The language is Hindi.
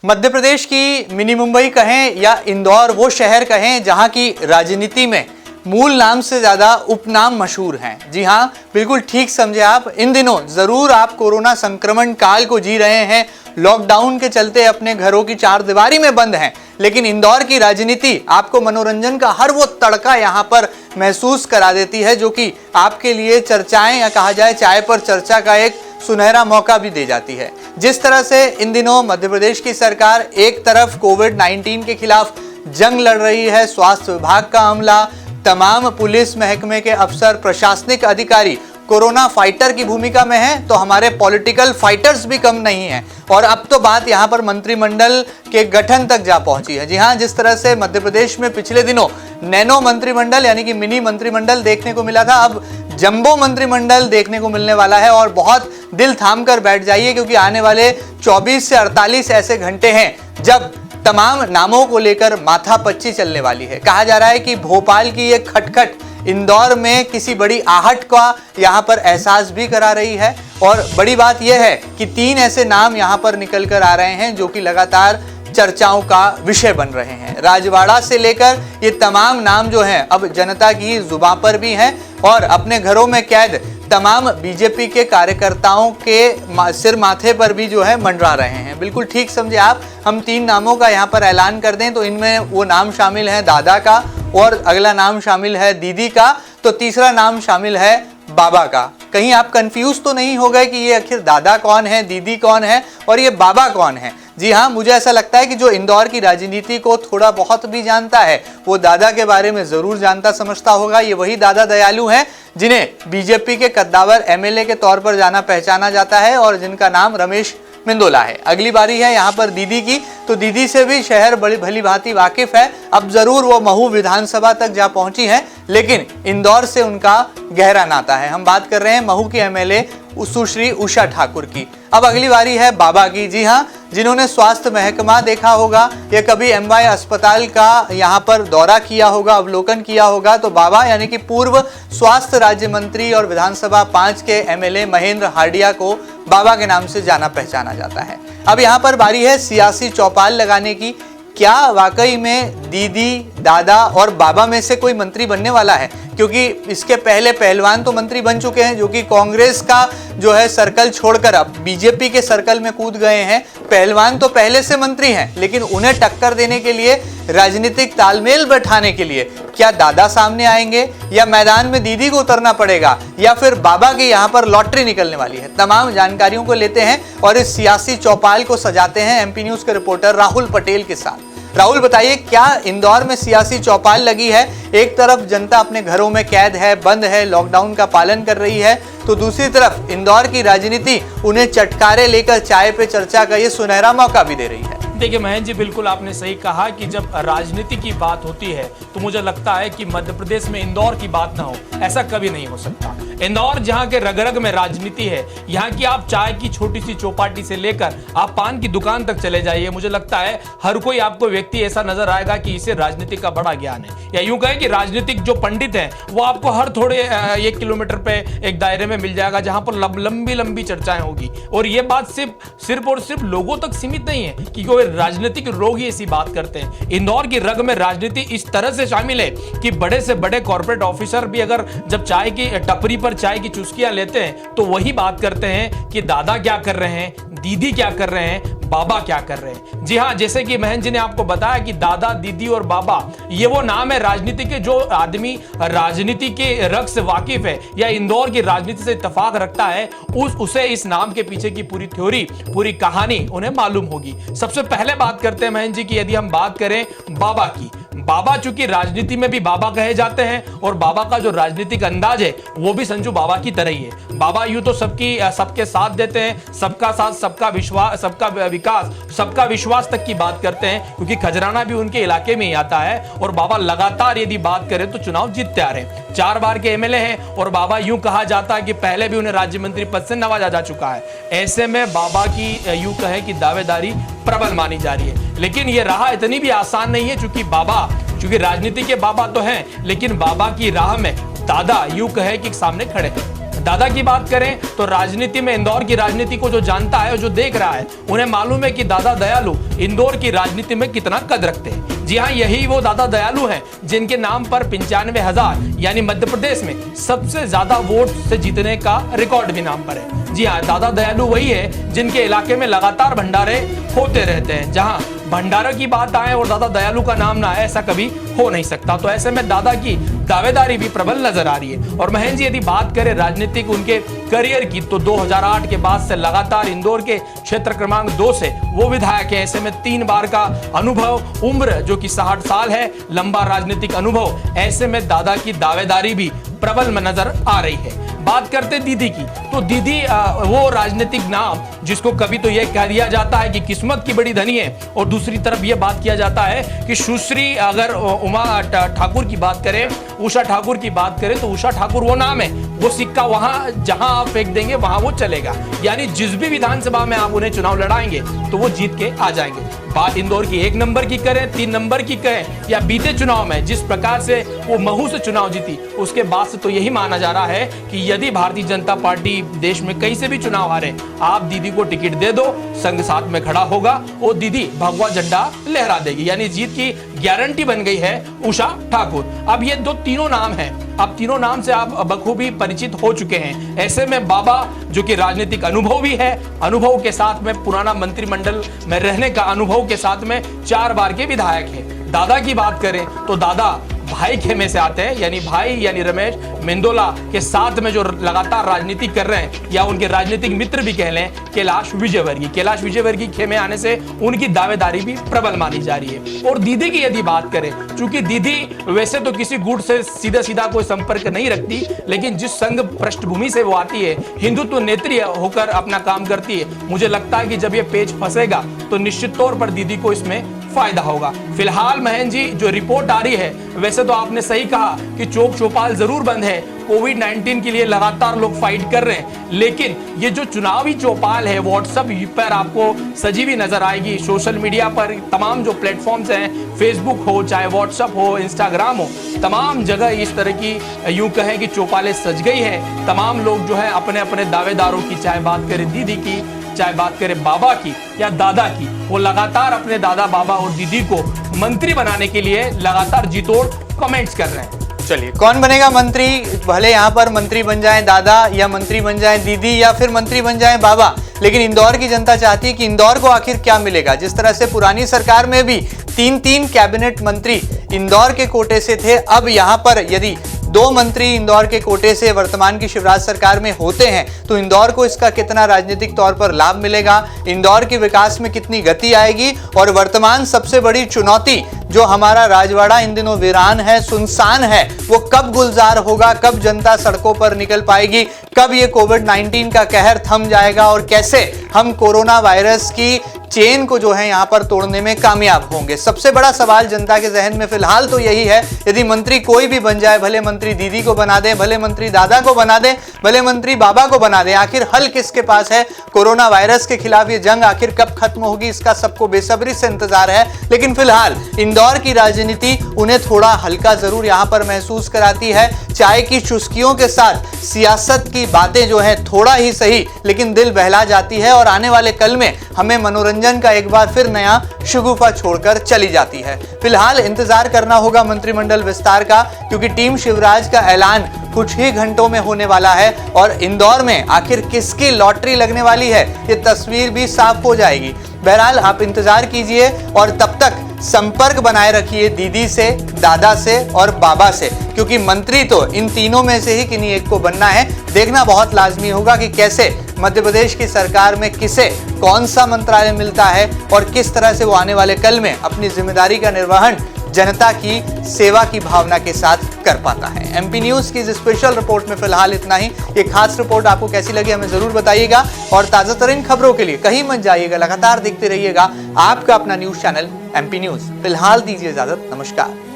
मध्य प्रदेश की मिनी मुंबई कहें या इंदौर वो शहर कहें जहां की राजनीति में मूल नाम से ज्यादा उपनाम मशहूर हैं। जी हाँ, बिल्कुल ठीक समझे आप। इन दिनों जरूर आप कोरोना संक्रमण काल को जी रहे हैं, लॉकडाउन के चलते अपने घरों की चारदीवारी में बंद हैं, लेकिन इंदौर की राजनीति आपको मनोरंजन का हर वो तड़का यहाँ पर महसूस करा देती है, जो कि आपके लिए चर्चाएं या कहा जाए चाय पर चर्चा का एक सुनहरा मौका भी दे जाती है। जिस तरह से इन दिनों मध्य प्रदेश की सरकार एक तरफ कोविड-19 के खिलाफ जंग लड़ रही है, स्वास्थ्य विभाग का अमला, तमाम पुलिस महकमे के अफसर, प्रशासनिक अधिकारी कोरोना फाइटर की भूमिका में हैं, तो हमारे पॉलिटिकल फाइटर्स भी कम नहीं हैं। और अब तो बात यहाँ पर मंत्रिमंडल के गठन तक जा पहुंची है। जी हाँ, जिस तरह से मध्य प्रदेश में पिछले दिनों नैनो मंत्रिमंडल यानी कि मिनी मंत्रिमंडल देखने को मिला था, अब जंबो मंत्रिमंडल देखने को मिलने वाला है। और बहुत दिल थाम कर बैठ जाइए, क्योंकि आने वाले 24 से 48 ऐसे घंटे हैं जब तमाम नामों को लेकर माथापच्ची चलने वाली है। कहा जा रहा है कि भोपाल की ये खटखट इंदौर में किसी बड़ी आहट का यहाँ पर एहसास भी करा रही है। और बड़ी बात यह है कि 3 ऐसे नाम यहाँ पर निकल कर आ रहे हैं जो कि लगातार चर्चाओं का विषय बन रहे हैं। राजवाड़ा से लेकर ये तमाम नाम जो हैं अब जनता की जुबान पर भी हैं और अपने घरों में कैद तमाम बीजेपी के कार्यकर्ताओं के सिर माथे पर भी जो है मंडरा रहे हैं। बिल्कुल ठीक समझे आप। हम 3 नामों का यहाँ पर ऐलान कर दें तो इनमें वो नाम शामिल है दादा का, और अगला नाम शामिल है दीदी का, तो तीसरा नाम शामिल है बाबा का। कहीं आप कंफ्यूज तो नहीं हो गए कि ये आखिर दादा कौन है, दीदी कौन है और ये बाबा कौन है? जी हाँ, मुझे ऐसा लगता है कि जो इंदौर की राजनीति को थोड़ा बहुत भी जानता है वो दादा के बारे में जरूर जानता समझता होगा। ये वही दादा दयालु हैं जिन्हें बीजेपी के कद्दावर एमएलए के तौर पर जाना पहचाना जाता है और जिनका नाम रमेश मिंदोला है। अगली बारी है यहाँ पर दीदी की, तो दीदी से भी शहर बड़ी भली भांति वाकिफ है। अब जरूर वो महू विधानसभा तक जा पहुंची हैं, लेकिन इंदौर से उनका गहरा नाता है। हम बात कर रहे हैं महू की एमएलए सुश्री उषा ठाकुर की। अब अगली बारी है बाबा की। जी हाँ, जिन्होंने स्वास्थ्य महकमा देखा होगा या कभी एमवाई अस्पताल का यहाँ पर दौरा किया होगा, अवलोकन किया होगा, तो बाबा यानी कि पूर्व स्वास्थ्य राज्य मंत्री और विधानसभा 5 के एमएलए महेंद्र हार्डिया को बाबा के नाम से जाना पहचाना जाता है। अब यहाँ पर बारी है सियासी चौपाल लगाने की। क्या वाकई में दीदी, दादा और बाबा में से कोई मंत्री बनने वाला है? क्योंकि इसके पहले पहलवान तो मंत्री बन चुके हैं जो कि कांग्रेस का जो है सर्कल छोड़कर अब बीजेपी के सर्कल में कूद गए हैं। पहलवान तो पहले से मंत्री हैं, लेकिन उन्हें टक्कर देने के लिए, राजनीतिक तालमेल बैठाने के लिए क्या दादा सामने आएंगे या मैदान में दीदी को उतरना पड़ेगा या फिर बाबा की यहाँ पर लॉटरी निकलने वाली है? तमाम जानकारियों को लेते हैं और इस सियासी चौपाल को सजाते हैं एमपी न्यूज के रिपोर्टर राहुल पटेल के साथ। राहुल, बताइए, क्या इंदौर में सियासी चौपाल लगी है? एक तरफ जनता अपने घरों में कैद है, बंद है, लॉकडाउन का पालन कर रही है, तो दूसरी तरफ इंदौर की राजनीति उन्हें चटकारे लेकर चाय पे चर्चा का ये सुनहरा मौका भी दे रही है। देखिए महेंद्र जी, बिल्कुल आपने सही कहा कि जब राजनीति की बात होती है तो मुझे लगता है कि मध्य प्रदेश में इंदौर की बात ना हो, ऐसा कभी नहीं हो सकता। इंदौर जहां के रग रग में राजनीति है, यहाँ की आप चाय की छोटी सी चौपाटी से लेकर आप पान की दुकान तक चले जाइए, मुझे लगता है हर कोई आपको व्यक्ति ऐसा नजर आएगा कि इसे राजनीति का बड़ा ज्ञान है, या यूं कहें कि राजनीतिक जो पंडित है वो आपको हर थोड़े 1 किलोमीटर पे एक दायरे में मिल जाएगा जहां पर लंबी लंबी चर्चाएं होगी। और ये बात सिर्फ और सिर्फ लोगों तक सीमित नहीं है कि कोई राजनीतिक लोग ही ऐसी बात करते हैं। इंदौर की रग में राजनीति इस तरह से शामिल है कि बड़े से बड़े कॉर्पोरेट ऑफिसर भी अगर जब चाय की टपरी पर चाय की चुस्कियां लेते हैं तो वही बात करते हैं कि दादा क्या कर रहे हैं, दीदी क्या कर रहे हैं, बाबा क्या कर रहे हैं। जी हाँ, जैसे कि महेंद्र जी ने आपको बताया कि दादा, दीदी और बाबा ये वो नाम है राजनीति के। जो आदमी राजनीति के रग से वाकिफ है या इंदौर की राजनीति से इत्तेफाक रखता है, उसे इस नाम के पीछे की पूरी थ्योरी, पूरी कहानी उन्हें मालूम होगी। सबसे पहले बात करते हैं महेंद्र जी की, यदि हम बात करें बाबा की। बाबा चूंकि राजनीति में भी बाबा कहे जाते हैं और बाबा का जो राजनीतिक अंदाज है वो भी संजू बाबा की तरह ही है। बाबा यूं तो सबके साथ देते हैं, सबका साथ, सबका विश्वास, सबका विकास, सबका विश्वास तक की बात करते हैं, क्योंकि खजराना भी उनके इलाके में ही आता है। और बाबा लगातार यदि बात करें तो चुनाव जीतते आ रहे हैं, 4 बार के एमएलए हैं और बाबा यूं कहा जाता है कि पहले भी उन्हें राज्य मंत्री पद से नवाजा जा चुका है। ऐसे में बाबा की यूं कहे कि दावेदारी प्रबल मानी जा रही है। लेकिन यह राह इतनी भी आसान नहीं है, चूंकि राजनीति के बाबा तो हैं, लेकिन बाबा की राह में दादा यूं कहे कि सामने खड़े हैं। दादा की बात करें तो राजनीति में, इंदौर की राजनीति को जो जानता है, जो देख रहा है, उन्हें मालूम है कि दादा दयालु इंदौर की राजनीति में कितना कद रखते हैं। जी हाँ, यही वो दादा दयालु हैं जिनके नाम पर 95,000 यानी मध्य प्रदेश में सबसे ज्यादा वोट से जीतने का रिकॉर्ड भी नाम पर है। जी हाँ, दादा दयालु वही है जिनके इलाके में लगातार भंडारे होते रहते हैं। जहां भंडारा की बात आए और दादा दयालु का नाम ना आए, ऐसा कभी हो नहीं सकता। तो ऐसे में दादा की दावेदारी भी प्रबल नजर आ रही है। और महेंद्र जी, यदि बात करें राजनीतिक उनके करियर की, तो 2008 के बाद से लगातार इंदौर के क्षेत्र क्रमांक 2 से वो विधायक है। ऐसे में 3 बार का अनुभव, उम्र जो कि 60 साल है, लंबा राजनीतिक अनुभव, ऐसे में दादा की दावेदारी भी प्रबल में नजर आ रही है। बात करते दीदी की, तो दीदी वो राजनीतिक नाम जिसको कभी तो यह कह दिया जाता है कि किस्मत की बड़ी धनी है, और दूसरी तरफ यह बात किया जाता है कि सुश्री, अगर उमा ठाकुर की बात करें, उषा ठाकुर की बात करें, तो उषा ठाकुर वो नाम है, वो सिक्का वहां जहां आप फेंक देंगे वहां वो चलेगा। यानी जिस भी विधानसभा में आप उन्हें चुनाव लड़ाएंगे तो वो जीत के आ जाएंगे। बात इंदौर की 1 नंबर की करें, 3 नंबर की करें, या बीते चुनाव में जिस प्रकार से वो महू से चुनाव जीती, उसके बाद से तो यही माना जा रहा है कि यदि भारतीय जनता पार्टी देश में कहीं से भी चुनाव हारे, आप दीदी को टिकट दे दो, संघ साथ में खड़ा होगा, वो दीदी भगवा झंडा लहरा देगी। यानी जीत की गारंटी बन गई है उषा ठाकुर। अब ये तीनों नाम हैं, अब तीनों नाम से आप बखूबी परिचित हो चुके हैं। ऐसे में बाबा, जो कि राजनीतिक अनुभव भी है, अनुभव के साथ में पुराना मंत्रिमंडल में रहने का अनुभव के साथ में 4 बार के विधायक हैं। दादा की बात करें तो दादा भाई खेमे से आते हैं, यानी भाई यानी रमेश मेंदोला के साथ में जो लगातार राजनीति कर रहे हैं, या उनके राजनीतिक मित्र भी कह लें, कैलाश विजयवर्गीय खेमे आने से उनकी दावेदारी भी प्रबल मानी जा रही है। और दीदी की यदि बात करें, चूंकि दीदी वैसे तो किसी गुट से सीधा कोई संपर्क नहीं रखती, लेकिन जिस संघ पृष्ठभूमि से वो आती है, हिंदुत्व नेत्री होकर अपना काम करती है, मुझे लगता है कि जब ये पेच फंसेगा तो निश्चित तौर पर दीदी को इसमें फायदा होगा। फिलहाल महेंद्र जी, जो रिपोर्ट आ रही है, वैसे तो आपने सही कहा कि चौक चौपाल जरूर बंद है, कोविड-19 के लिए लगातार लोग फाइट कर रहे हैं, लेकिन ये जो चुनावी चौपाल है व्हाट्सएप पर आपको सजी हुई नजर आएगी। सोशल मीडिया पर तमाम जो प्लेटफॉर्म्स हैं, फेसबुक हो, चाहे व्हाट्सएप हो, इंस्टाग्राम हो, तमाम जगह इस तरह की यूं कहें कि चौपालें सज गई है। तमाम लोग जो है अपने अपने दावेदारों की, चाहे बात करें दीदी की, चाहे बात करें बाबा की या दादा की, वो लगातार अपने दादा, बाबा और दीदी को मंत्री बनाने के लिए लगातार जी तोड़ कमेंट्स कर रहे हैं। चलिए, कौन बनेगा मंत्री? भले यहाँ पर मंत्री बन जाए दादा, या मंत्री बन जाए दीदी, या फिर मंत्री बन जाए बाबा, लेकिन इंदौर की जनता चाहती है कि इंदौर को आखिर क्या मिलेगा। जिस तरह से पुरानी सरकार में भी 3-3 कैबिनेट मंत्री इंदौर के कोटे से थे, अब यहाँ पर यदि 2 मंत्री इंदौर के कोटे से वर्तमान की शिवराज सरकार में होते हैं, तो इंदौर को इसका कितना राजनीतिक तौर पर लाभ मिलेगा, इंदौर के विकास में कितनी गति आएगी, और वर्तमान सबसे बड़ी चुनौती जो हमारा राजवाड़ा इन दिनों वीरान है, सुनसान है, वो कब गुलजार होगा, कब जनता सड़कों पर निकल पाएगी, कब ये कोविड-19 का कहर थम जाएगा, और कैसे हम कोरोना वायरस की चेन को जो है यहाँ पर तोड़ने में कामयाब होंगे। सबसे बड़ा सवाल जनता के जहन में फिलहाल तो यही है। यदि मंत्री कोई भी बन जाए, भले मंत्री दीदी को बना दे, भले मंत्री दादा को बना दे, भले मंत्री बाबा को बना दे, आखिर हल किसके पास है? कोरोना वायरस के खिलाफ ये जंग आखिर कब खत्म होगी, इसका सबको बेसब्री से इंतजार है। लेकिन फिलहाल इंदौर की राजनीति उन्हें थोड़ा हल्का जरूर यहाँ पर महसूस कराती है। चाय की चुस्कियों के साथ सियासत की बातें जो है थोड़ा ही सही, लेकिन दिल बहला जाती है, और आने वाले कल में हमें मनोरंजन का एक बार फिर नया शगुफा छोड़कर चली जाती है। फिलहाल इंतजार करना होगा मंत्रिमंडल विस्तार का, क्योंकि टीम शिवराज का ऐलान कुछ ही घंटों में होने वाला है, और इंदौर में आखिर किसकी लॉटरी लगने वाली है, ये तस्वीर भी साफ हो जाएगी। बहरहाल आप इंतजार कीजिए, और तब तक संपर्क बनाए रखिए दीदी से, दादा से और बाबा से, क्योंकि मंत्री तो इन तीनों में से ही किन्हीं एक को बनना है। देखना बहुत लाजमी होगा कि कैसे मध्य प्रदेश की सरकार में किसे कौन सा मंत्रालय मिलता है, और किस तरह से वो आने वाले कल में अपनी जिम्मेदारी का निर्वहन जनता की सेवा की भावना के साथ कर पाता है। एमपी न्यूज की इस स्पेशल रिपोर्ट में फिलहाल इतना ही। ये खास रिपोर्ट आपको कैसी लगी हमें जरूर बताइएगा, और ताजा तरीन खबरों के लिए कहीं मत जाइएगा, लगातार देखते रहिएगा आपका अपना न्यूज चैनल एमपी न्यूज। फिलहाल दीजिए इजाजत, नमस्कार।